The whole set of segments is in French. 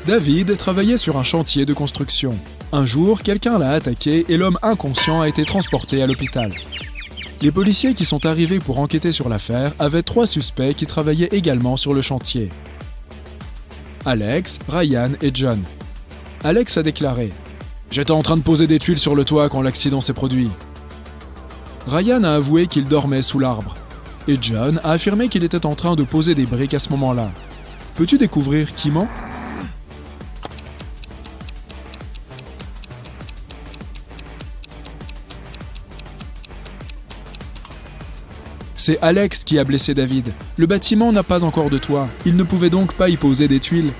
David travaillait sur un chantier de construction. Un jour, quelqu'un l'a attaqué et l'homme inconscient a été transporté à l'hôpital. Les policiers qui sont arrivés pour enquêter sur l'affaire avaient 3 suspects qui travaillaient également sur le chantier. Alex, Ryan et John. Alex a déclaré « J'étais en train de poser des tuiles sur le toit quand l'accident s'est produit. » Ryan a avoué qu'il dormait sous l'arbre. Et John a affirmé qu'il était en train de poser des briques à ce moment-là. Peux-tu découvrir qui ment ? C'est Alex qui a blessé David. Le bâtiment n'a pas encore de toit. Il ne pouvait donc pas y poser des tuiles.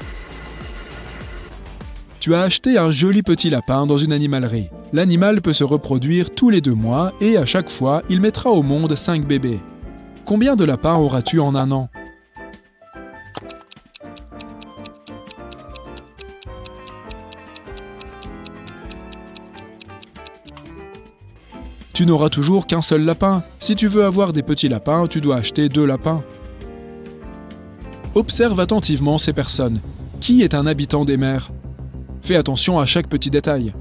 Tu as acheté un joli petit lapin dans une animalerie. L'animal peut se reproduire tous les 2 mois et à chaque fois, il mettra au monde 5 bébés. Combien de lapins auras-tu en un an ? Tu n'auras toujours qu'un seul lapin. Si tu veux avoir des petits lapins, tu dois acheter 2 lapins. Observe attentivement ces personnes. Qui est un habitant des mers ? Fais attention à chaque petit détail.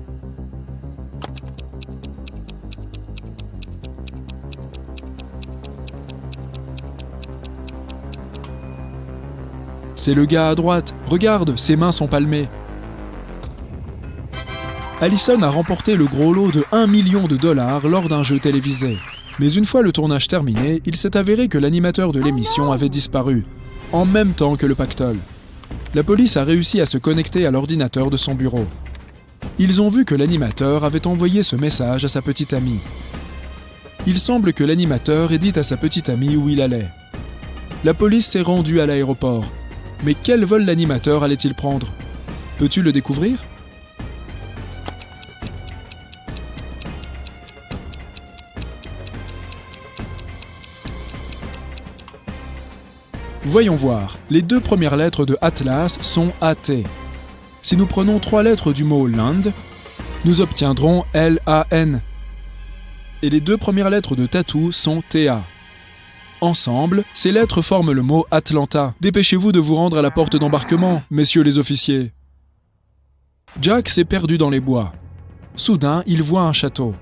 C'est le gars à droite. Regarde, ses mains sont palmées. Allison a remporté le gros lot de $1 million lors d'un jeu télévisé. Mais une fois le tournage terminé, il s'est avéré que l'animateur de l'émission avait disparu, en même temps que le pactole. La police a réussi à se connecter à l'ordinateur de son bureau. Ils ont vu que l'animateur avait envoyé ce message à sa petite amie. Il semble que l'animateur ait dit à sa petite amie où il allait. La police s'est rendue à l'aéroport. Mais quel vol l'animateur allait-il prendre ? Peux-tu le découvrir ? Voyons voir, les 2 premières lettres de Atlas sont AT. Si nous prenons 3 lettres du mot Land, nous obtiendrons LAN. Et les 2 premières lettres de Tattoo sont TA. Ensemble, ces lettres forment le mot Atlanta. Dépêchez-vous de vous rendre à la porte d'embarquement, messieurs les officiers. Jack s'est perdu dans les bois. Soudain, il voit un château.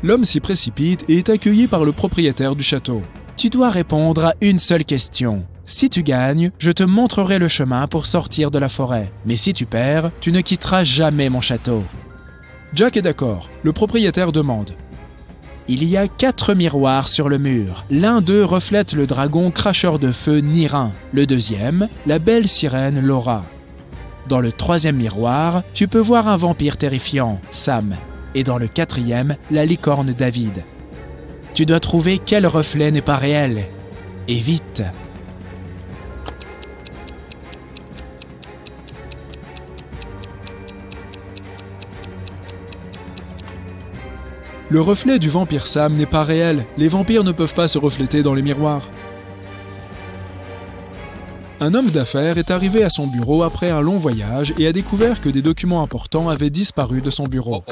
L'homme s'y précipite et est accueilli par le propriétaire du château. Tu dois répondre à une seule question. Si tu gagnes, je te montrerai le chemin pour sortir de la forêt. Mais si tu perds, tu ne quitteras jamais mon château. Jack est d'accord. Le propriétaire demande. Il y a 4 miroirs sur le mur. L'un d'eux reflète le dragon cracheur de feu Nirin. Le deuxième, la belle sirène Laura. Dans le 3e miroir, tu peux voir un vampire terrifiant, Sam. Et dans le 4e, la licorne David. Tu dois trouver quel reflet n'est pas réel. Et vite. Le reflet du vampire Sam n'est pas réel. Les vampires ne peuvent pas se refléter dans les miroirs. Un homme d'affaires est arrivé à son bureau après un long voyage et a découvert que des documents importants avaient disparu de son bureau.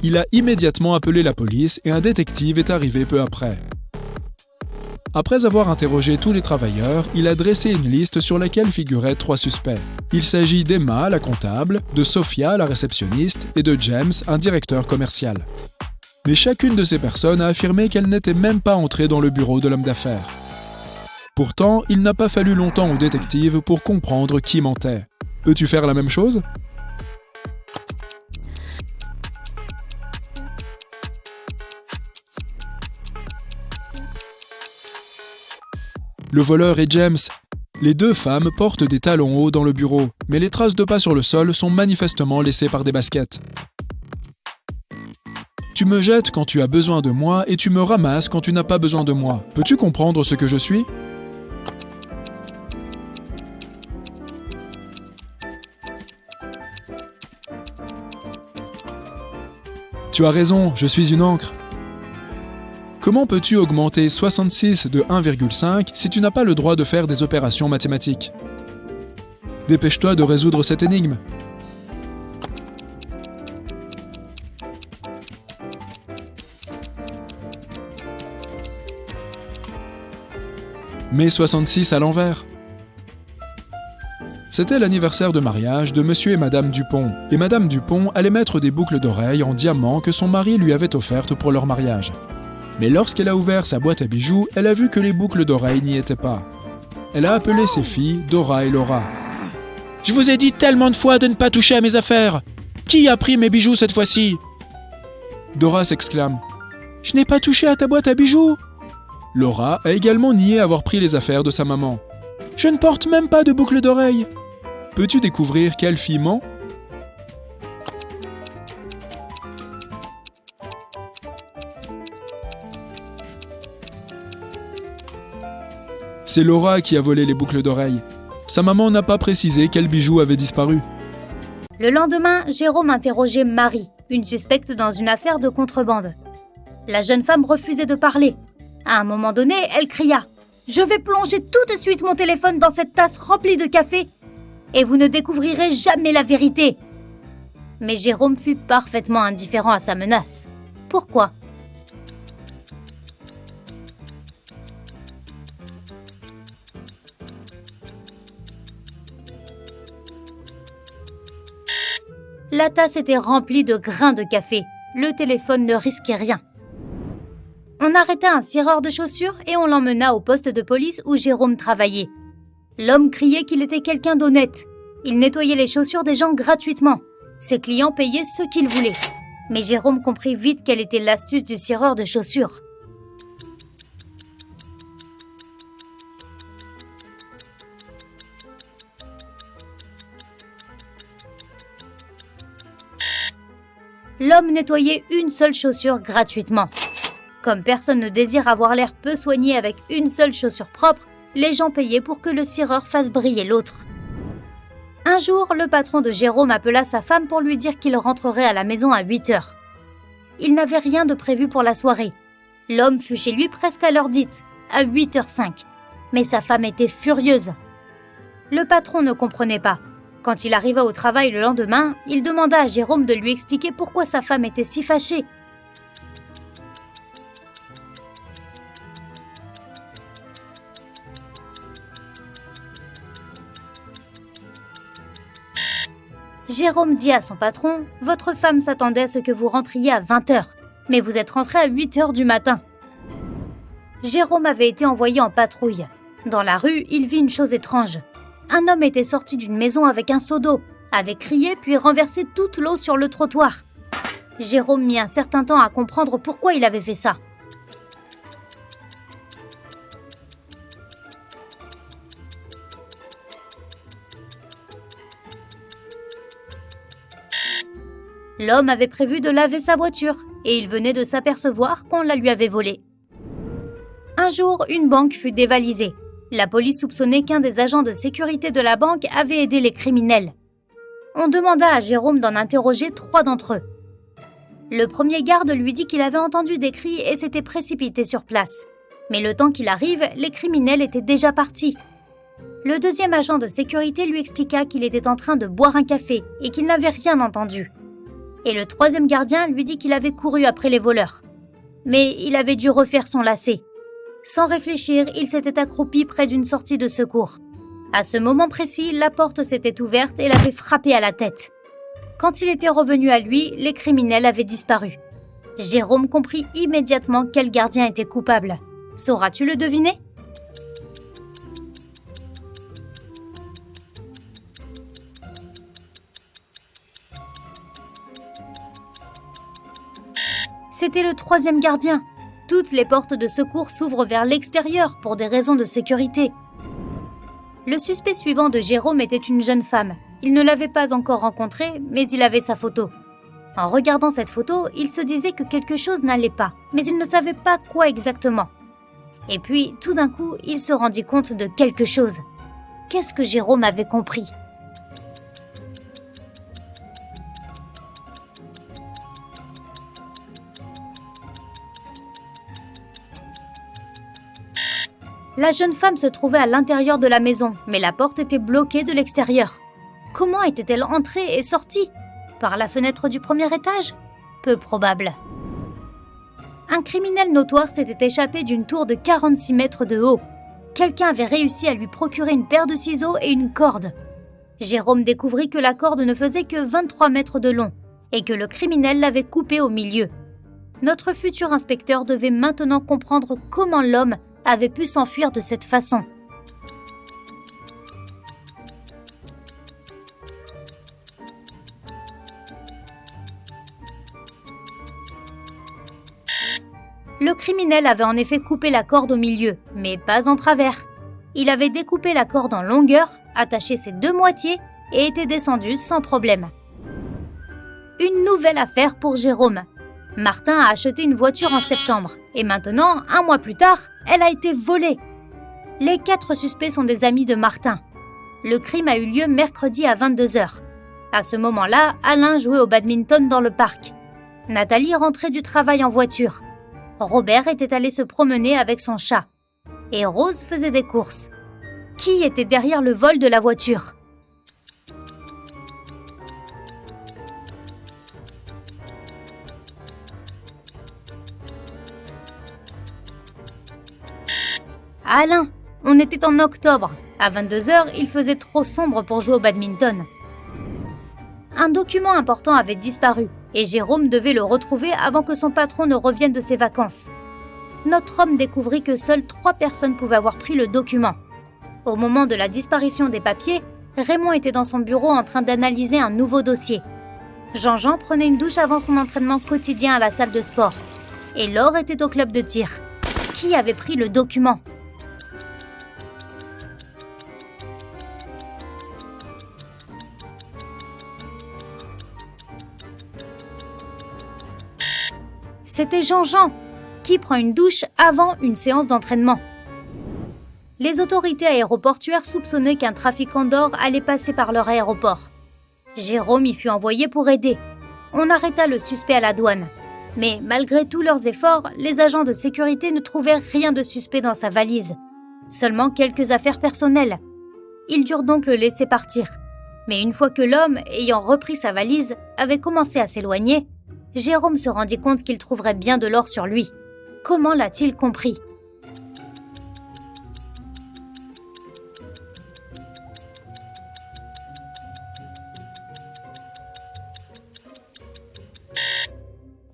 Il a immédiatement appelé la police et un détective est arrivé peu après. Après avoir interrogé tous les travailleurs, il a dressé une liste sur laquelle figuraient 3 suspects. Il s'agit d'Emma, la comptable, de Sophia, la réceptionniste, et de James, un directeur commercial. Mais chacune de ces personnes a affirmé qu'elle n'était même pas entrée dans le bureau de l'homme d'affaires. Pourtant, il n'a pas fallu longtemps au détective pour comprendre qui mentait. Peux-tu faire la même chose ? Le voleur est James. Les 2 femmes portent des talons hauts dans le bureau, mais les traces de pas sur le sol sont manifestement laissées par des baskets. Tu me jettes quand tu as besoin de moi et tu me ramasses quand tu n'as pas besoin de moi. Peux-tu comprendre ce que je suis ? Tu as raison, je suis une encre. Comment peux-tu augmenter 66 de 1,5 si tu n'as pas le droit de faire des opérations mathématiques ? Dépêche-toi de résoudre cette énigme. Mets 66 à l'envers. C'était l'anniversaire de mariage de Monsieur et Madame Dupont, et Madame Dupont allait mettre des boucles d'oreilles en diamant que son mari lui avait offertes pour leur mariage. Mais lorsqu'elle a ouvert sa boîte à bijoux, elle a vu que les boucles d'oreilles n'y étaient pas. Elle a appelé ses filles, Dora et Laura. « Je vous ai dit tellement de fois de ne pas toucher à mes affaires! Qui a pris mes bijoux cette fois-ci » Dora s'exclame. « Je n'ai pas touché à ta boîte à bijoux !» Laura a également nié avoir pris les affaires de sa maman. « Je ne porte même pas de boucles d'oreilles !» Peux-tu découvrir quelle fille ment ? C'est Laura qui a volé les boucles d'oreilles. Sa maman n'a pas précisé quel bijou avait disparu. Le lendemain, Jérôme interrogeait Marie, une suspecte dans une affaire de contrebande. La jeune femme refusait de parler. À un moment donné, elle cria « Je vais plonger tout de suite mon téléphone dans cette tasse remplie de café et vous ne découvrirez jamais la vérité !» Mais Jérôme fut parfaitement indifférent à sa menace. Pourquoi ? La tasse était remplie de grains de café. Le téléphone ne risquait rien. On arrêta un cireur de chaussures et on l'emmena au poste de police où Jérôme travaillait. L'homme criait qu'il était quelqu'un d'honnête. Il nettoyait les chaussures des gens gratuitement. Ses clients payaient ce qu'ils voulaient. Mais Jérôme comprit vite quelle était l'astuce du cireur de chaussures. L'homme nettoyait une seule chaussure gratuitement. Comme personne ne désire avoir l'air peu soigné avec une seule chaussure propre, les gens payaient pour que le cireur fasse briller l'autre. Un jour, le patron de Jérôme appela sa femme pour lui dire qu'il rentrerait à la maison à 8h. Il n'avait rien de prévu pour la soirée. L'homme fut chez lui presque à l'heure dite, à 8h05. Mais sa femme était furieuse. Le patron ne comprenait pas. Quand il arriva au travail le lendemain, il demanda à Jérôme de lui expliquer pourquoi sa femme était si fâchée. Jérôme dit à son patron « Votre femme s'attendait à ce que vous rentriez à 20h, mais vous êtes rentré à 8h du matin. » Jérôme avait été envoyé en patrouille. Dans la rue, il vit une chose étrange. Un homme était sorti d'une maison avec un seau d'eau, avait crié puis renversé toute l'eau sur le trottoir. Jérôme mit un certain temps à comprendre pourquoi il avait fait ça. L'homme avait prévu de laver sa voiture et il venait de s'apercevoir qu'on la lui avait volée. Un jour, une banque fut dévalisée. La police soupçonnait qu'un des agents de sécurité de la banque avait aidé les criminels. On demanda à Jérôme d'en interroger 3 d'entre eux. Le premier garde lui dit qu'il avait entendu des cris et s'était précipité sur place. Mais le temps qu'il arrive, les criminels étaient déjà partis. Le deuxième agent de sécurité lui expliqua qu'il était en train de boire un café et qu'il n'avait rien entendu. Et le troisième gardien lui dit qu'il avait couru après les voleurs. Mais il avait dû refaire son lacet. Sans réfléchir, il s'était accroupi près d'une sortie de secours. À ce moment précis, la porte s'était ouverte et l'avait frappé à la tête. Quand il était revenu à lui, les criminels avaient disparu. Jérôme comprit immédiatement quel gardien était coupable. Sauras-tu le deviner ? C'était le troisième gardien. Toutes les portes de secours s'ouvrent vers l'extérieur pour des raisons de sécurité. Le suspect suivant de Jérôme était une jeune femme. Il ne l'avait pas encore rencontrée, mais il avait sa photo. En regardant cette photo, il se disait que quelque chose n'allait pas, mais il ne savait pas quoi exactement. Et puis, tout d'un coup, il se rendit compte de quelque chose. Qu'est-ce que Jérôme avait compris ? La jeune femme se trouvait à l'intérieur de la maison, mais la porte était bloquée de l'extérieur. Comment était-elle entrée et sortie ? Par la fenêtre du premier étage ? Peu probable. Un criminel notoire s'était échappé d'une tour de 46 mètres de haut. Quelqu'un avait réussi à lui procurer une paire de ciseaux et une corde. Jérôme découvrit que la corde ne faisait que 23 mètres de long et que le criminel l'avait coupée au milieu. Notre futur inspecteur devait maintenant comprendre comment l'homme avait pu s'enfuir de cette façon. Le criminel avait en effet coupé la corde au milieu, mais pas en travers. Il avait découpé la corde en longueur, attaché ses deux moitiés et était descendu sans problème. Une nouvelle affaire pour Jérôme. Martin a acheté une voiture en septembre et maintenant, 1 mois plus tard, elle a été volée. Les 4 suspects sont des amis de Martin. Le crime a eu lieu mercredi à 22h. À ce moment-là, Alain jouait au badminton dans le parc. Nathalie rentrait du travail en voiture. Robert était allé se promener avec son chat. Et Rose faisait des courses. Qui était derrière le vol de la voiture ? Alain, on était en octobre. À 22h, il faisait trop sombre pour jouer au badminton. Un document important avait disparu et Jérôme devait le retrouver avant que son patron ne revienne de ses vacances. Notre homme découvrit que seules 3 personnes pouvaient avoir pris le document. Au moment de la disparition des papiers, Raymond était dans son bureau en train d'analyser un nouveau dossier. Jean-Jean prenait une douche avant son entraînement quotidien à la salle de sport. Et Laure était au club de tir. Qui avait pris le document ? C'était Jean-Jean, qui prend une douche avant une séance d'entraînement. Les autorités aéroportuaires soupçonnaient qu'un trafiquant d'or allait passer par leur aéroport. Jérôme y fut envoyé pour aider. On arrêta le suspect à la douane. Mais malgré tous leurs efforts, les agents de sécurité ne trouvèrent rien de suspect dans sa valise. Seulement quelques affaires personnelles. Ils durent donc le laisser partir. Mais une fois que l'homme, ayant repris sa valise, avait commencé à s'éloigner, Jérôme se rendit compte qu'il trouverait bien de l'or sur lui. Comment l'a-t-il compris ?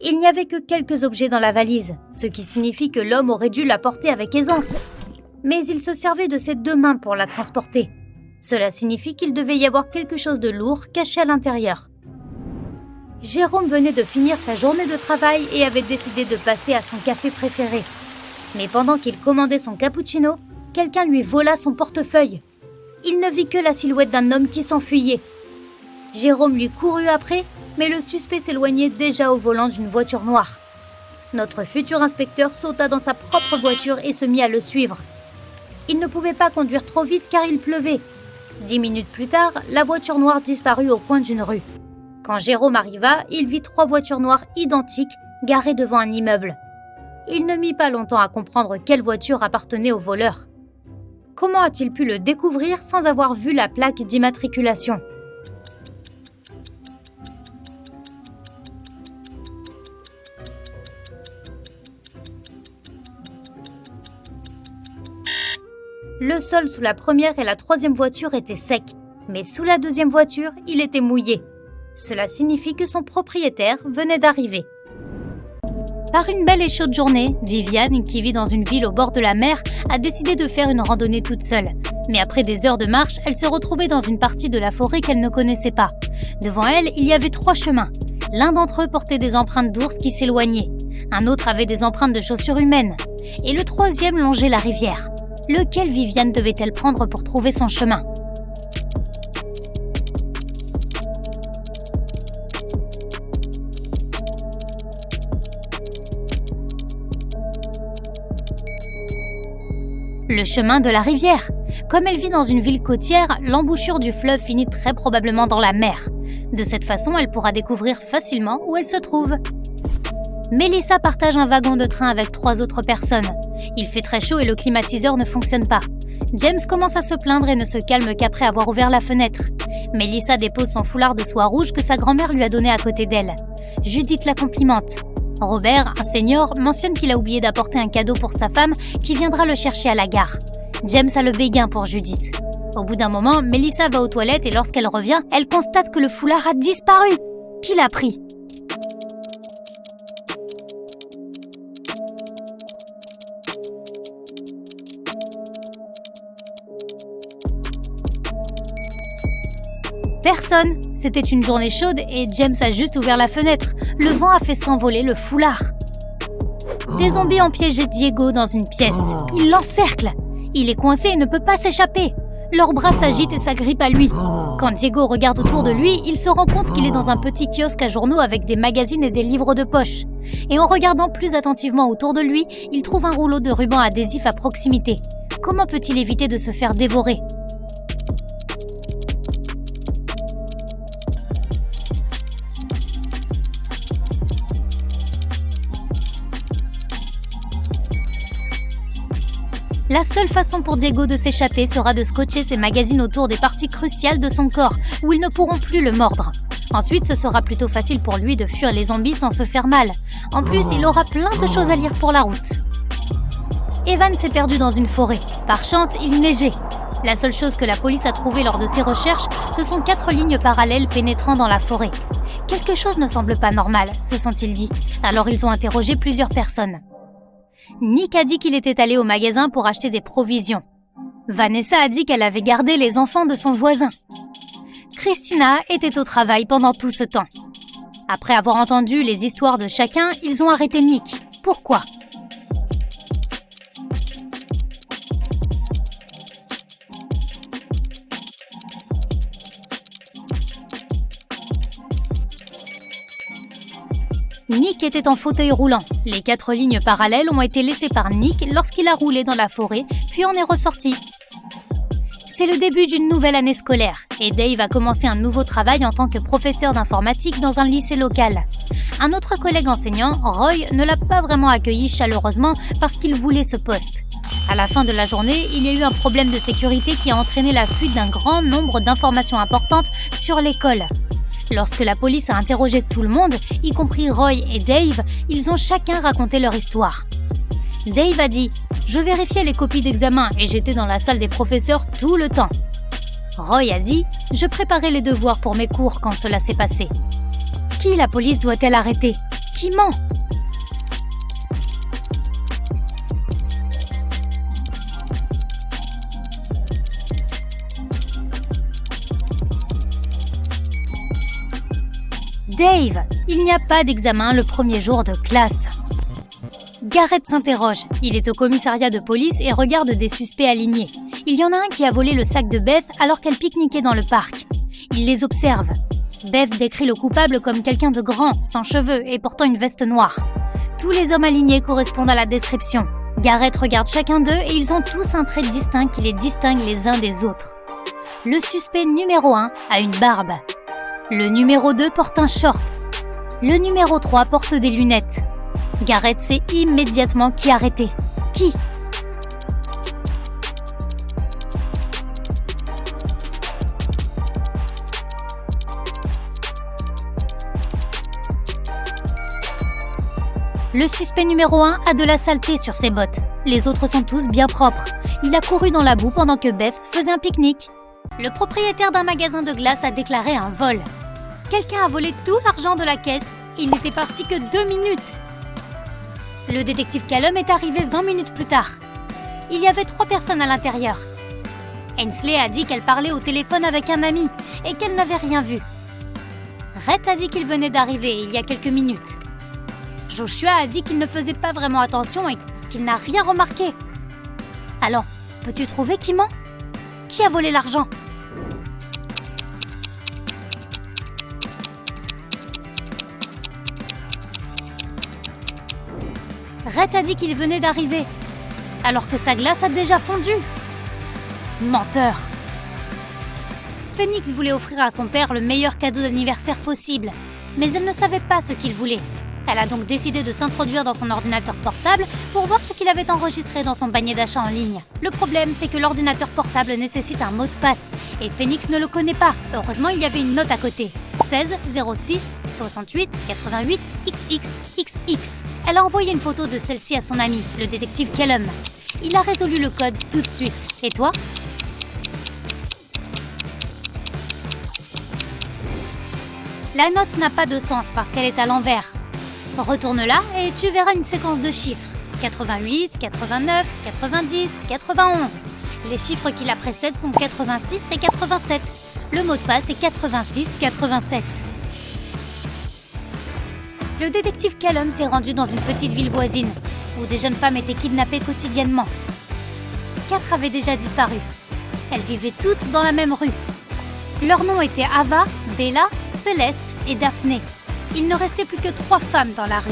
Il n'y avait que quelques objets dans la valise, ce qui signifie que l'homme aurait dû la porter avec aisance. Mais il se servait de ses 2 mains pour la transporter. Cela signifie qu'il devait y avoir quelque chose de lourd caché à l'intérieur. Jérôme venait de finir sa journée de travail et avait décidé de passer à son café préféré. Mais pendant qu'il commandait son cappuccino, quelqu'un lui vola son portefeuille. Il ne vit que la silhouette d'un homme qui s'enfuyait. Jérôme lui courut après, mais le suspect s'éloignait déjà au volant d'une voiture noire. Notre futur inspecteur sauta dans sa propre voiture et se mit à le suivre. Il ne pouvait pas conduire trop vite car il pleuvait. 10 minutes plus tard, la voiture noire disparut au coin d'une rue. Quand Jérôme arriva, il vit 3 voitures noires identiques garées devant un immeuble. Il ne mit pas longtemps à comprendre quelle voiture appartenait au voleur. Comment a-t-il pu le découvrir sans avoir vu la plaque d'immatriculation ? Le sol sous la première et la 3e voiture était sec, mais sous la 2e voiture, il était mouillé. Cela signifie que son propriétaire venait d'arriver. Par une belle et chaude journée, Viviane, qui vit dans une ville au bord de la mer, a décidé de faire une randonnée toute seule. Mais après des heures de marche, elle s'est retrouvée dans une partie de la forêt qu'elle ne connaissait pas. Devant elle, il y avait 3 chemins. L'un d'entre eux portait des empreintes d'ours qui s'éloignaient. Un autre avait des empreintes de chaussures humaines. Et le 3e longeait la rivière. Lequel Viviane devait-elle prendre pour trouver son chemin ? Le chemin de la rivière. Comme elle vit dans une ville côtière, l'embouchure du fleuve finit très probablement dans la mer. De cette façon, elle pourra découvrir facilement où elle se trouve. Mélissa partage un wagon de train avec 3 autres personnes. Il fait très chaud et le climatiseur ne fonctionne pas. James commence à se plaindre et ne se calme qu'après avoir ouvert la fenêtre. Mélissa dépose son foulard de soie rouge que sa grand-mère lui a donné à côté d'elle. Judith la complimente. Robert, un senior, mentionne qu'il a oublié d'apporter un cadeau pour sa femme qui viendra le chercher à la gare. James a le béguin pour Judith. Au bout d'un moment, Melissa va aux toilettes et lorsqu'elle revient, elle constate que le foulard a disparu. Qui l'a pris ? Personne. C'était une journée chaude et James a juste ouvert la fenêtre. Le vent a fait s'envoler le foulard. Des zombies ont piégé Diego dans une pièce. Ils l'encerclent. Il est coincé et ne peut pas s'échapper. Leurs bras s'agitent et s'agrippent à lui. Quand Diego regarde autour de lui, il se rend compte qu'il est dans un petit kiosque à journaux avec des magazines et des livres de poche. Et en regardant plus attentivement autour de lui, il trouve un rouleau de ruban adhésif à proximité. Comment peut-il éviter de se faire dévorer ? La seule façon pour Diego de s'échapper sera de scotcher ses magazines autour des parties cruciales de son corps, où ils ne pourront plus le mordre. Ensuite, ce sera plutôt facile pour lui de fuir les zombies sans se faire mal. En plus, il aura plein de choses à lire pour la route. Evan s'est perdu dans une forêt. Par chance, il neigeait. La seule chose que la police a trouvée lors de ses recherches, ce sont 4 lignes parallèles pénétrant dans la forêt. Quelque chose ne semble pas normal, se sont-ils dit. Alors ils ont interrogé plusieurs personnes. Nick a dit qu'il était allé au magasin pour acheter des provisions. Vanessa a dit qu'elle avait gardé les enfants de son voisin. Christina était au travail pendant tout ce temps. Après avoir entendu les histoires de chacun, ils ont arrêté Nick. Pourquoi ? Nick était en fauteuil roulant. Les 4 lignes parallèles ont été laissées par Nick lorsqu'il a roulé dans la forêt, puis en est ressorti. C'est le début d'une nouvelle année scolaire et Dave a commencé un nouveau travail en tant que professeur d'informatique dans un lycée local. Un autre collègue enseignant, Roy, ne l'a pas vraiment accueilli chaleureusement parce qu'il voulait ce poste. À la fin de la journée, il y a eu un problème de sécurité qui a entraîné la fuite d'un grand nombre d'informations importantes sur l'école. Lorsque la police a interrogé tout le monde, y compris Roy et Dave, ils ont chacun raconté leur histoire. Dave a dit « Je vérifiais les copies d'examen et j'étais dans la salle des professeurs tout le temps. » Roy a dit « Je préparais les devoirs pour mes cours quand cela s'est passé. » Qui la police doit-elle arrêter ? Qui ment ? Dave, il n'y a pas d'examen le premier jour de classe. Garrett s'interroge. Il est au commissariat de police et regarde des suspects alignés. Il y en a un qui a volé le sac de Beth alors qu'elle pique-niquait dans le parc. Il les observe. Beth décrit le coupable comme quelqu'un de grand, sans cheveux et portant une veste noire. Tous les hommes alignés correspondent à la description. Garrett regarde chacun d'eux et ils ont tous un trait distinct qui les distingue les uns des autres. Le suspect numéro 1 a une barbe. Le numéro 2 porte un short. Le numéro 3 porte des lunettes. Garrett sait immédiatement qui arrêter. Qui ? Le suspect numéro 1 a de la saleté sur ses bottes. Les autres sont tous bien propres. Il a couru dans la boue pendant que Beth faisait un pique-nique. Le propriétaire d'un magasin de glace a déclaré un vol. Quelqu'un a volé tout l'argent de la caisse et il n'était parti que 2 minutes. Le détective Callum est arrivé 20 minutes plus tard. Il y avait 3 personnes à l'intérieur. Ainsley a dit qu'elle parlait au téléphone avec un ami et qu'elle n'avait rien vu. Rhett a dit qu'il venait d'arriver il y a quelques minutes. Joshua a dit qu'il ne faisait pas vraiment attention et qu'il n'a rien remarqué. Alors, peux-tu trouver qui ment ? Qui a volé l'argent ? Rhett a dit qu'il venait d'arriver, alors que sa glace a déjà fondu. Menteur. Phoenix voulait offrir à son père le meilleur cadeau d'anniversaire possible, mais elle ne savait pas ce qu'il voulait. Elle a donc décidé de s'introduire dans son ordinateur portable pour voir ce qu'il avait enregistré dans son panier d'achat en ligne. Le problème, c'est que l'ordinateur portable nécessite un mot de passe, et Phoenix ne le connaît pas. Heureusement, il y avait une note à côté. 16 06 68 88 XXXX. Elle a envoyé une photo de celle-ci à son ami, le détective Callum. Il a résolu le code tout de suite. Et toi ? La note n'a pas de sens parce qu'elle est à l'envers. Retourne-la et tu verras une séquence de chiffres. 88, 89, 90, 91. Les chiffres qui la précèdent sont 86 et 87. Le mot de passe est 86, 87. Le détective Callum s'est rendu dans une petite ville voisine, où des jeunes femmes étaient kidnappées quotidiennement. 4 avaient déjà disparu. Elles vivaient toutes dans la même rue. Leurs noms étaient Ava, Bella, Céleste et Daphné. Il ne restait plus que 3 femmes dans la rue.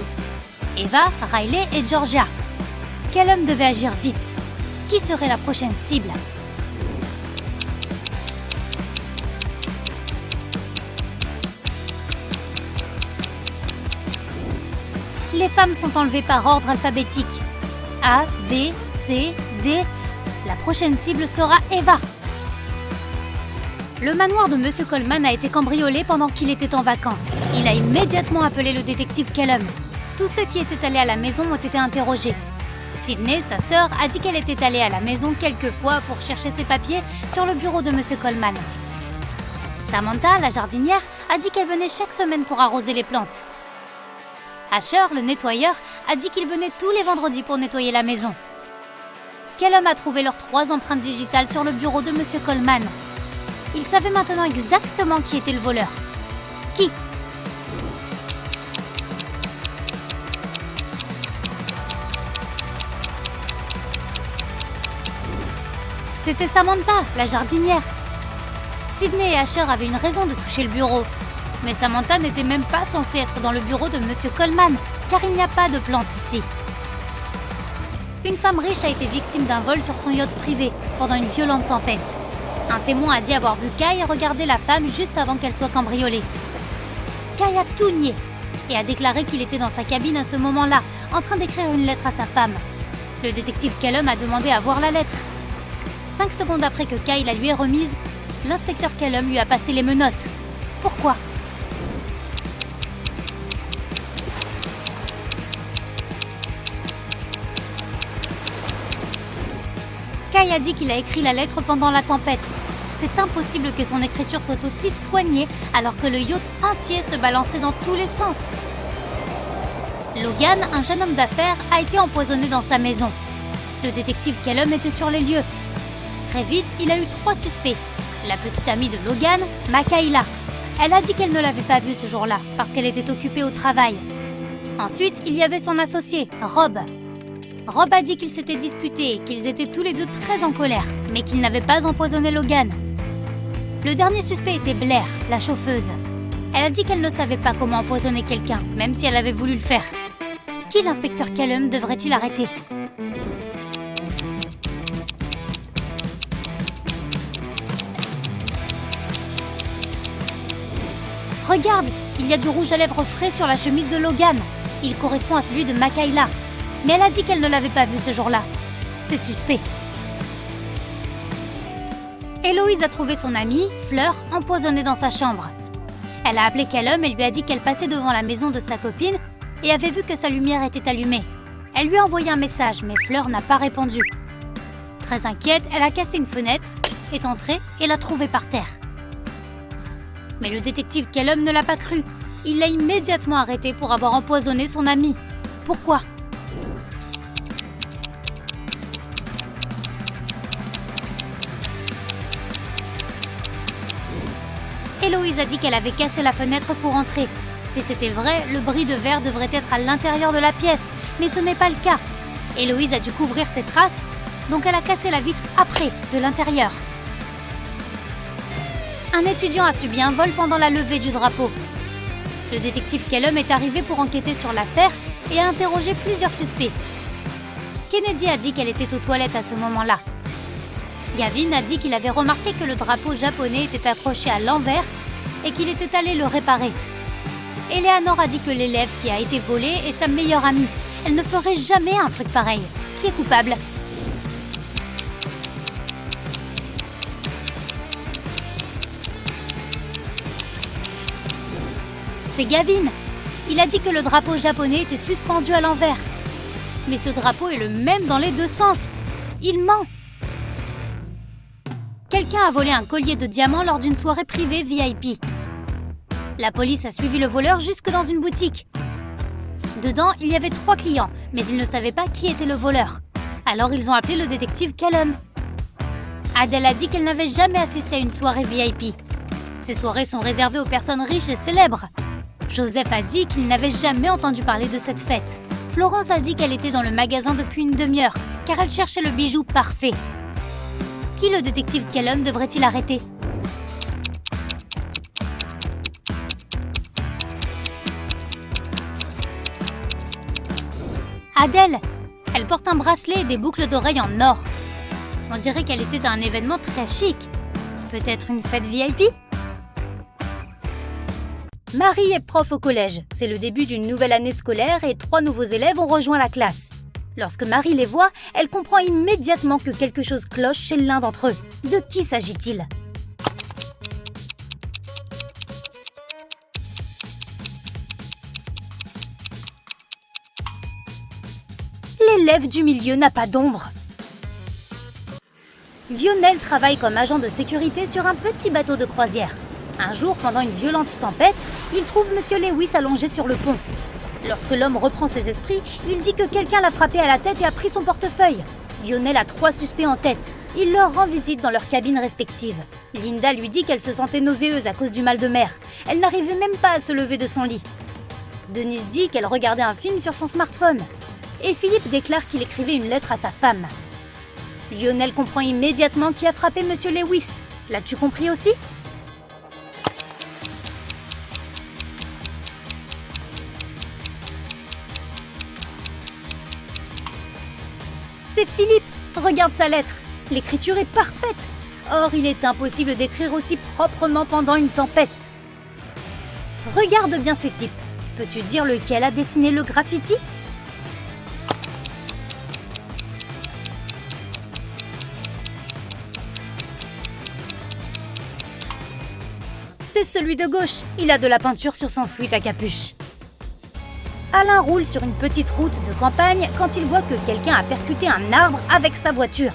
Eva, Riley et Georgia. Callum devait agir vite. Qui serait la prochaine cible ? Les femmes sont enlevées par ordre alphabétique. A, B, C, D. La prochaine cible sera Eva. Le manoir de Monsieur Coleman a été cambriolé pendant qu'il était en vacances. Il a immédiatement appelé le détective Callum. Tous ceux qui étaient allés à la maison ont été interrogés. Sydney, sa sœur, a dit qu'elle était allée à la maison quelques fois pour chercher ses papiers sur le bureau de Monsieur Coleman. Samantha, la jardinière, a dit qu'elle venait chaque semaine pour arroser les plantes. Asher, le nettoyeur, a dit qu'il venait tous les vendredis pour nettoyer la maison. Callum a trouvé leurs 3 empreintes digitales sur le bureau de Monsieur Coleman. Il savait maintenant exactement qui était le voleur. Qui ? C'était Samantha, la jardinière. Sydney et Asher avaient une raison de toucher le bureau. Mais Samantha n'était même pas censée être dans le bureau de Monsieur Coleman, car il n'y a pas de plantes ici. Une femme riche a été victime d'un vol sur son yacht privé pendant une violente tempête. Un témoin a dit avoir vu Kai regarder la femme juste avant qu'elle soit cambriolée. Kai a tout nié et a déclaré qu'il était dans sa cabine à ce moment-là, en train d'écrire une lettre à sa femme. Le détective Callum a demandé à voir la lettre. 5 secondes après que Kai la lui ait remise, l'inspecteur Callum lui a passé les menottes. Pourquoi ? Kai a dit qu'il a écrit la lettre pendant la tempête. C'est impossible que son écriture soit aussi soignée alors que le yacht entier se balançait dans tous les sens. Logan, un jeune homme d'affaires, a été empoisonné dans sa maison. Le détective Callum était sur les lieux. Très vite, il a eu 3 suspects. La petite amie de Logan, Makayla. Elle a dit qu'elle ne l'avait pas vu ce jour-là parce qu'elle était occupée au travail. Ensuite, il y avait son associé, Rob. Rob a dit qu'ils s'étaient disputés et qu'ils étaient tous les deux très en colère, mais qu'ils n'avaient pas empoisonné Logan. Le dernier suspect était Blair, la chauffeuse. Elle a dit qu'elle ne savait pas comment empoisonner quelqu'un, même si elle avait voulu le faire. Qui l'inspecteur Callum devrait-il arrêter ? Regarde, il y a du rouge à lèvres frais sur la chemise de Logan. Il correspond à celui de Makayla. Mais elle a dit qu'elle ne l'avait pas vu ce jour-là. C'est suspect. Héloïse a trouvé son amie, Fleur, empoisonnée dans sa chambre. Elle a appelé Callum et lui a dit qu'elle passait devant la maison de sa copine et avait vu que sa lumière était allumée. Elle lui a envoyé un message, mais Fleur n'a pas répondu. Très inquiète, elle a cassé une fenêtre, est entrée et l'a trouvée par terre. Mais le détective Callum ne l'a pas cru. Il l'a immédiatement arrêtée pour avoir empoisonné son amie. Pourquoi ? Héloïse a dit qu'elle avait cassé la fenêtre pour entrer. Si c'était vrai, le bris de verre devrait être à l'intérieur de la pièce, mais ce n'est pas le cas. Héloïse a dû couvrir ses traces, donc elle a cassé la vitre après, de l'intérieur. Un étudiant a subi un vol pendant la levée du drapeau. Le détective Callum est arrivé pour enquêter sur l'affaire et a interrogé plusieurs suspects. Kennedy a dit qu'elle était aux toilettes à ce moment-là. Gavin a dit qu'il avait remarqué que le drapeau japonais était accroché à l'envers et qu'il était allé le réparer. Eleanor a dit que l'élève qui a été volé est sa meilleure amie. Elle ne ferait jamais un truc pareil. Qui est coupable ? C'est Gavin. Il a dit que le drapeau japonais était suspendu à l'envers. Mais ce drapeau est le même dans les deux sens. Il ment. Quelqu'un a volé un collier de diamants lors d'une soirée privée VIP. La police a suivi le voleur jusque dans une boutique. Dedans, il y avait 3 clients, mais ils ne savaient pas qui était le voleur. Alors ils ont appelé le détective Callum. Adèle a dit qu'elle n'avait jamais assisté à une soirée VIP. Ces soirées sont réservées aux personnes riches et célèbres. Joseph a dit qu'il n'avait jamais entendu parler de cette fête. Florence a dit qu'elle était dans le magasin depuis une demi-heure, car elle cherchait le bijou parfait. Qui le détective Callum devrait-il arrêter ? Adèle, elle porte un bracelet et des boucles d'oreilles en or. On dirait qu'elle était à un événement très chic. Peut-être une fête VIP ? Marie est prof au collège. C'est le début d'une nouvelle année scolaire et 3 nouveaux élèves ont rejoint la classe. Lorsque Marie les voit, elle comprend immédiatement que quelque chose cloche chez l'un d'entre eux. De qui s'agit-il ? L'élève du milieu n'a pas d'ombre. Lionel travaille comme agent de sécurité sur un petit bateau de croisière. Un jour, pendant une violente tempête, il trouve Monsieur Lewis allongé sur le pont. Lorsque l'homme reprend ses esprits, il dit que quelqu'un l'a frappé à la tête et a pris son portefeuille. Lionel a 3 suspects en tête. Il leur rend visite dans leurs cabines respectives. Linda lui dit qu'elle se sentait nauséeuse à cause du mal de mer. Elle n'arrivait même pas à se lever de son lit. Denise dit qu'elle regardait un film sur son smartphone. Et Philippe déclare qu'il écrivait une lettre à sa femme. Lionel comprend immédiatement qui a frappé Monsieur Lewis. L'as-tu compris aussi ? C'est Philippe. Regarde sa lettre. L'écriture est parfaite. Or, il est impossible d'écrire aussi proprement pendant une tempête. Regarde bien ces types. Peux-tu dire lequel a dessiné le graffiti ? C'est celui de gauche. Il a de la peinture sur son sweat à capuche. Alain roule sur une petite route de campagne quand il voit que quelqu'un a percuté un arbre avec sa voiture.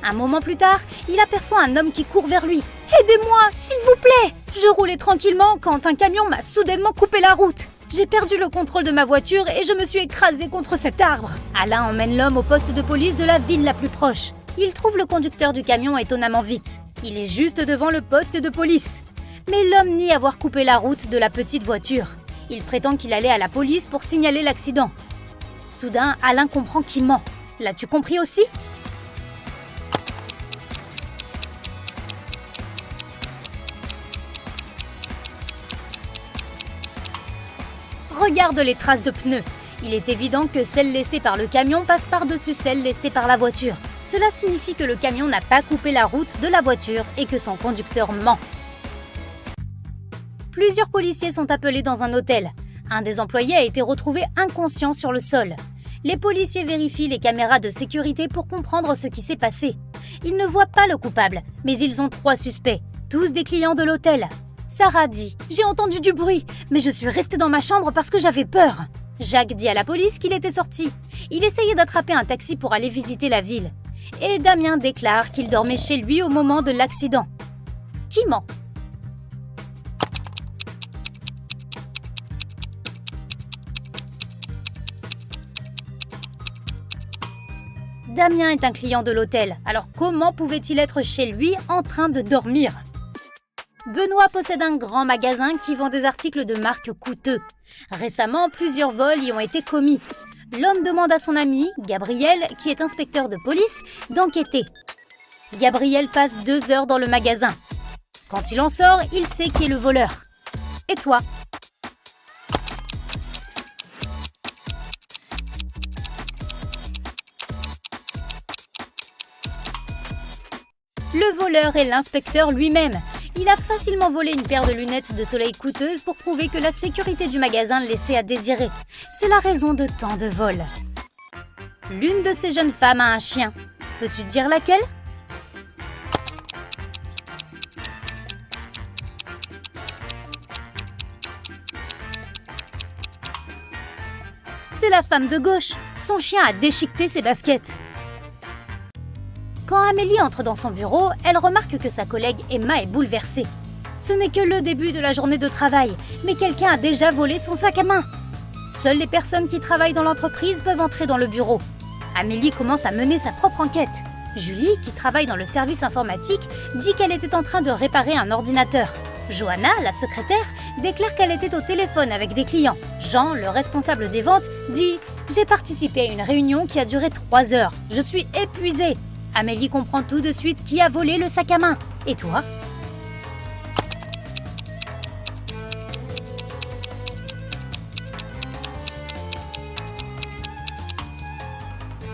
Un moment plus tard, il aperçoit un homme qui court vers lui. « Aidez-moi, s'il vous plaît !» Je roulais tranquillement quand un camion m'a soudainement coupé la route. J'ai perdu le contrôle de ma voiture et je me suis écrasé contre cet arbre. Alain emmène l'homme au poste de police de la ville la plus proche. Il trouve le conducteur du camion étonnamment vite. Il est juste devant le poste de police. Mais l'homme nie avoir coupé la route de la petite voiture. Il prétend qu'il allait à la police pour signaler l'accident. Soudain, Alain comprend qu'il ment. L'as-tu compris aussi ? Regarde les traces de pneus. Il est évident que celles laissées par le camion passent par-dessus celles laissées par la voiture. Cela signifie que le camion n'a pas coupé la route de la voiture et que son conducteur ment. Plusieurs policiers sont appelés dans un hôtel. Un des employés a été retrouvé inconscient sur le sol. Les policiers vérifient les caméras de sécurité pour comprendre ce qui s'est passé. Ils ne voient pas le coupable, mais ils ont 3 suspects, tous des clients de l'hôtel. Sarah dit « J'ai entendu du bruit, mais je suis restée dans ma chambre parce que j'avais peur. » Jacques dit à la police qu'il était sorti. Il essayait d'attraper un taxi pour aller visiter la ville. Et Damien déclare qu'il dormait chez lui au moment de l'accident. Qui ment ? Damien est un client de l'hôtel, alors comment pouvait-il être chez lui en train de dormir ? Benoît possède un grand magasin qui vend des articles de marque coûteux. Récemment, plusieurs vols y ont été commis. L'homme demande à son ami, Gabriel, qui est inspecteur de police, d'enquêter. Gabriel passe 2 heures dans le magasin. Quand il en sort, il sait qui est le voleur. Et toi ? Le voleur est l'inspecteur lui-même. Il a facilement volé une paire de lunettes de soleil coûteuses pour prouver que la sécurité du magasin laissait à désirer. C'est la raison de tant de vols. L'une de ces jeunes femmes a un chien. Peux-tu dire laquelle ? C'est la femme de gauche. Son chien a déchiqueté ses baskets. Quand Amélie entre dans son bureau, elle remarque que sa collègue Emma est bouleversée. Ce n'est que le début de la journée de travail, mais quelqu'un a déjà volé son sac à main. Seules les personnes qui travaillent dans l'entreprise peuvent entrer dans le bureau. Amélie commence à mener sa propre enquête. Julie, qui travaille dans le service informatique, dit qu'elle était en train de réparer un ordinateur. Johanna, la secrétaire, déclare qu'elle était au téléphone avec des clients. Jean, le responsable des ventes, dit « J'ai participé à une réunion qui a duré 3 heures. Je suis épuisée. » Amélie comprend tout de suite qui a volé le sac à main. Et toi ?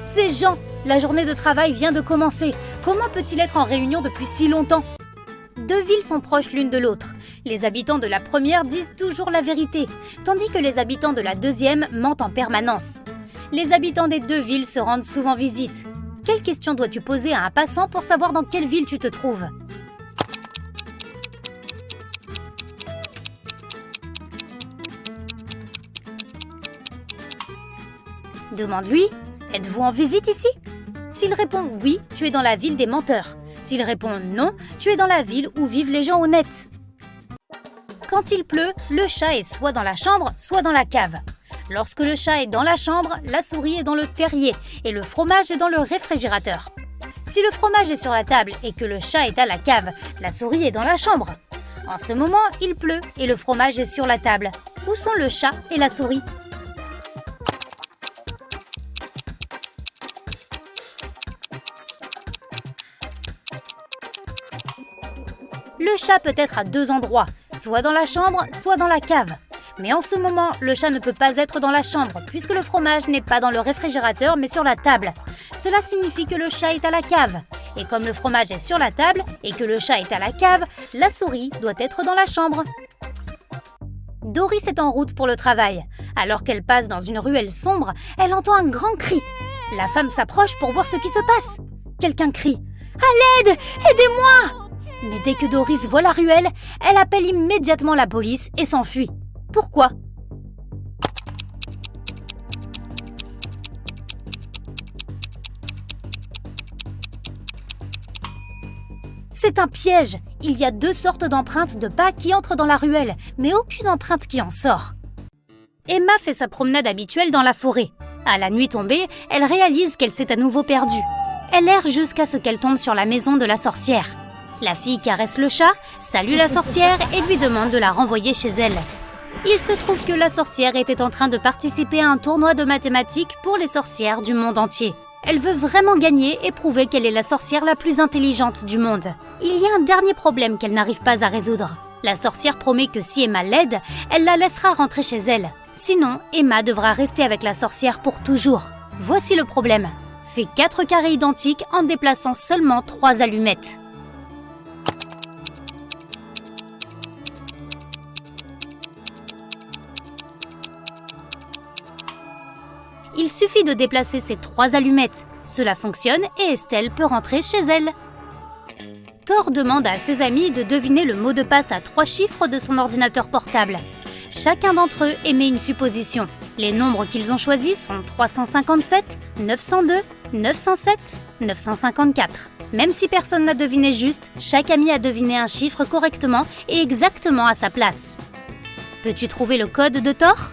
C'est Jean. La journée de travail vient de commencer. Comment peut-il être en réunion depuis si longtemps ? 2 villes sont proches l'une de l'autre. Les habitants de la première disent toujours la vérité, tandis que les habitants de la deuxième mentent en permanence. Les habitants des 2 villes se rendent souvent visite. Quelle question dois-tu poser à un passant pour savoir dans quelle ville tu te trouves ? Demande-lui « Êtes-vous en visite ici ?» S'il répond « Oui », tu es dans la ville des menteurs. S'il répond « Non », tu es dans la ville où vivent les gens honnêtes. Quand il pleut, le chat est soit dans la chambre, soit dans la cave. Lorsque le chat est dans la chambre, la souris est dans le terrier et le fromage est dans le réfrigérateur. Si le fromage est sur la table et que le chat est à la cave, la souris est dans la chambre. En ce moment, il pleut et le fromage est sur la table. Où sont le chat et la souris ? Le chat peut être à 2 endroits, soit dans la chambre, soit dans la cave. Mais en ce moment, le chat ne peut pas être dans la chambre, puisque le fromage n'est pas dans le réfrigérateur, mais sur la table. Cela signifie que le chat est à la cave. Et comme le fromage est sur la table, et que le chat est à la cave, la souris doit être dans la chambre. Doris est en route pour le travail. Alors qu'elle passe dans une ruelle sombre, elle entend un grand cri. La femme s'approche pour voir ce qui se passe. Quelqu'un crie « À l'aide! Aidez-moi !» Mais dès que Doris voit la ruelle, elle appelle immédiatement la police et s'enfuit. Pourquoi ? C'est un piège. Il y a 2 sortes d'empreintes de pas qui entrent dans la ruelle, mais aucune empreinte qui en sort. Emma fait sa promenade habituelle dans la forêt. À la nuit tombée, elle réalise qu'elle s'est à nouveau perdue. Elle erre jusqu'à ce qu'elle tombe sur la maison de la sorcière. La fille caresse le chat, salue la sorcière et lui demande de la renvoyer chez elle. Il se trouve que la sorcière était en train de participer à un tournoi de mathématiques pour les sorcières du monde entier. Elle veut vraiment gagner et prouver qu'elle est la sorcière la plus intelligente du monde. Il y a un dernier problème qu'elle n'arrive pas à résoudre. La sorcière promet que si Emma l'aide, elle la laissera rentrer chez elle. Sinon, Emma devra rester avec la sorcière pour toujours. Voici le problème. Fais 4 carrés identiques en déplaçant seulement 3 allumettes. Il suffit de déplacer ces 3 allumettes. Cela fonctionne et Estelle peut rentrer chez elle. Thor demande à ses amis de deviner le mot de passe à 3 chiffres de son ordinateur portable. Chacun d'entre eux émet une supposition. Les nombres qu'ils ont choisis sont 357, 902, 907, 954. Même si personne n'a deviné juste, chaque ami a deviné un chiffre correctement et exactement à sa place. Peux-tu trouver le code de Thor ?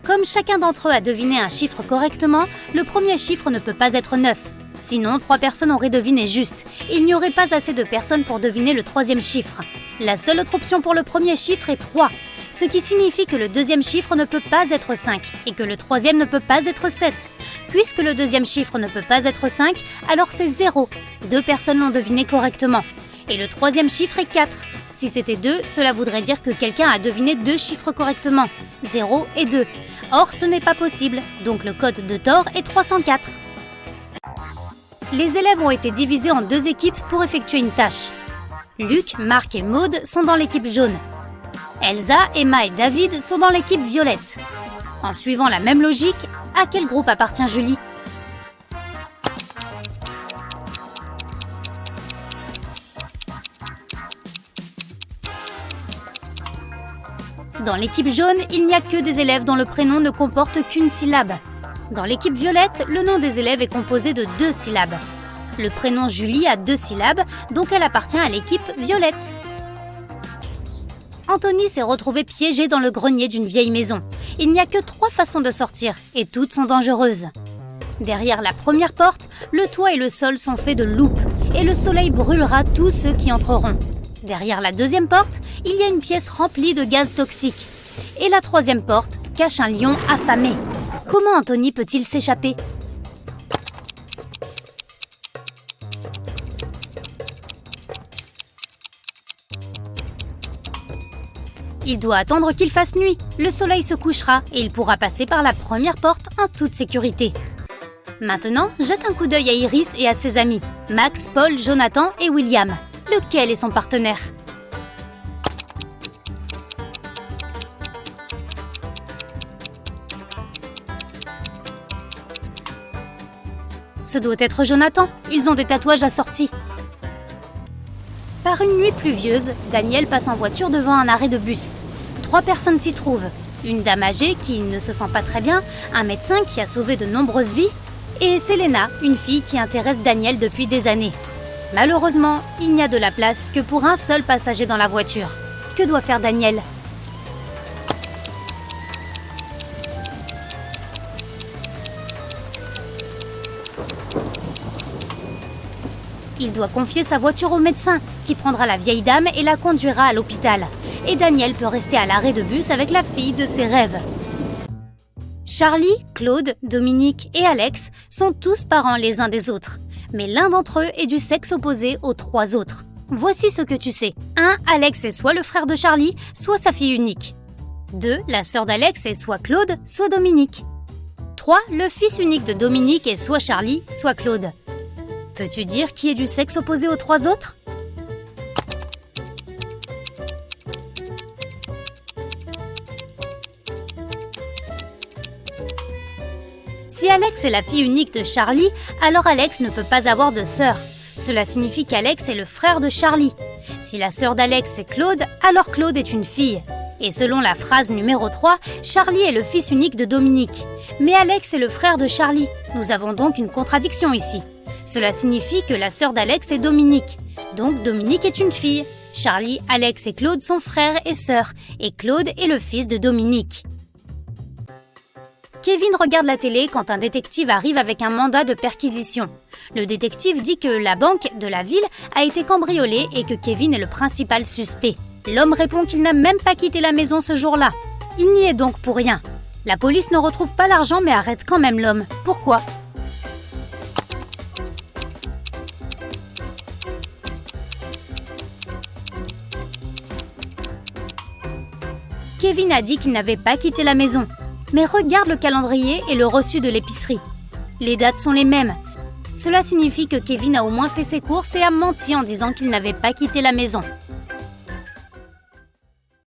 Comme chacun d'entre eux a deviné un chiffre correctement, le premier chiffre ne peut pas être 9. Sinon, 3 personnes auraient deviné juste. Il n'y aurait pas assez de personnes pour deviner le 3e chiffre. La seule autre option pour le premier chiffre est 3, ce qui signifie que le 2e chiffre ne peut pas être 5 et que le 3e ne peut pas être 7. Puisque le 2e chiffre ne peut pas être 5, alors c'est 0. 2 personnes l'ont deviné correctement. Et le 3e chiffre est 4. Si c'était 2, cela voudrait dire que quelqu'un a deviné 2 chiffres correctement, 0 et 2. Or, ce n'est pas possible, donc le code de Thor est 304. Les élèves ont été divisés en 2 équipes pour effectuer une tâche. Luc, Marc et Maude sont dans l'équipe jaune. Elsa, Emma et David sont dans l'équipe violette. En suivant la même logique, à quel groupe appartient Julie ? Dans l'équipe jaune, il n'y a que des élèves dont le prénom ne comporte qu'une syllabe. Dans l'équipe violette, le nom des élèves est composé de 2 syllabes. Le prénom Julie a 2 syllabes, donc elle appartient à l'équipe violette. Anthony s'est retrouvé piégé dans le grenier d'une vieille maison. Il n'y a que 3 façons de sortir, et toutes sont dangereuses. Derrière la première porte, le toit et le sol sont faits de loupe, et le soleil brûlera tous ceux qui entreront. Derrière la deuxième porte, il y a une pièce remplie de gaz toxiques. Et la troisième porte cache un lion affamé. Comment Anthony peut-il s'échapper ? Il doit attendre qu'il fasse nuit. Le soleil se couchera et il pourra passer par la première porte en toute sécurité. Maintenant, jette un coup d'œil à Iris et à ses amis, Max, Paul, Jonathan et William. Lequel est son partenaire ? Ce doit être Jonathan. Ils ont des tatouages assortis. Par une nuit pluvieuse, Daniel passe en voiture devant un arrêt de bus. 3 personnes s'y trouvent. Une dame âgée qui ne se sent pas très bien, un médecin qui a sauvé de nombreuses vies, et Selena, une fille qui intéresse Daniel depuis des années. Malheureusement, il n'y a de la place que pour un seul passager dans la voiture. Que doit faire Daniel ? Il doit confier sa voiture au médecin, qui prendra la vieille dame et la conduira à l'hôpital. Et Daniel peut rester à l'arrêt de bus avec la fille de ses rêves. Charlie, Claude, Dominique et Alex sont tous parents les uns des autres. Mais l'un d'entre eux est du sexe opposé aux 3 autres. Voici ce que tu sais. 1. Alex est soit le frère de Charlie, soit sa fille unique. 2. La sœur d'Alex est soit Claude, soit Dominique. 3. Le fils unique de Dominique est soit Charlie, soit Claude. Peux-tu dire qui est du sexe opposé aux 3 autres ? Si Alex est la fille unique de Charlie, alors Alex ne peut pas avoir de sœur. Cela signifie qu'Alex est le frère de Charlie. Si la sœur d'Alex est Claude, alors Claude est une fille. Et selon la phrase numéro 3, Charlie est le fils unique de Dominique. Mais Alex est le frère de Charlie. Nous avons donc une contradiction ici. Cela signifie que la sœur d'Alex est Dominique. Donc Dominique est une fille. Charlie, Alex et Claude sont frères et sœurs. Et Claude est le fils de Dominique. Kevin regarde la télé quand un détective arrive avec un mandat de perquisition. Le détective dit que la banque de la ville a été cambriolée et que Kevin est le principal suspect. L'homme répond qu'il n'a même pas quitté la maison ce jour-là. Il n'y est donc pour rien. La police ne retrouve pas l'argent mais arrête quand même l'homme. Pourquoi ? Kevin a dit qu'il n'avait pas quitté la maison. Mais regarde le calendrier et le reçu de l'épicerie. Les dates sont les mêmes. Cela signifie que Kevin a au moins fait ses courses et a menti en disant qu'il n'avait pas quitté la maison.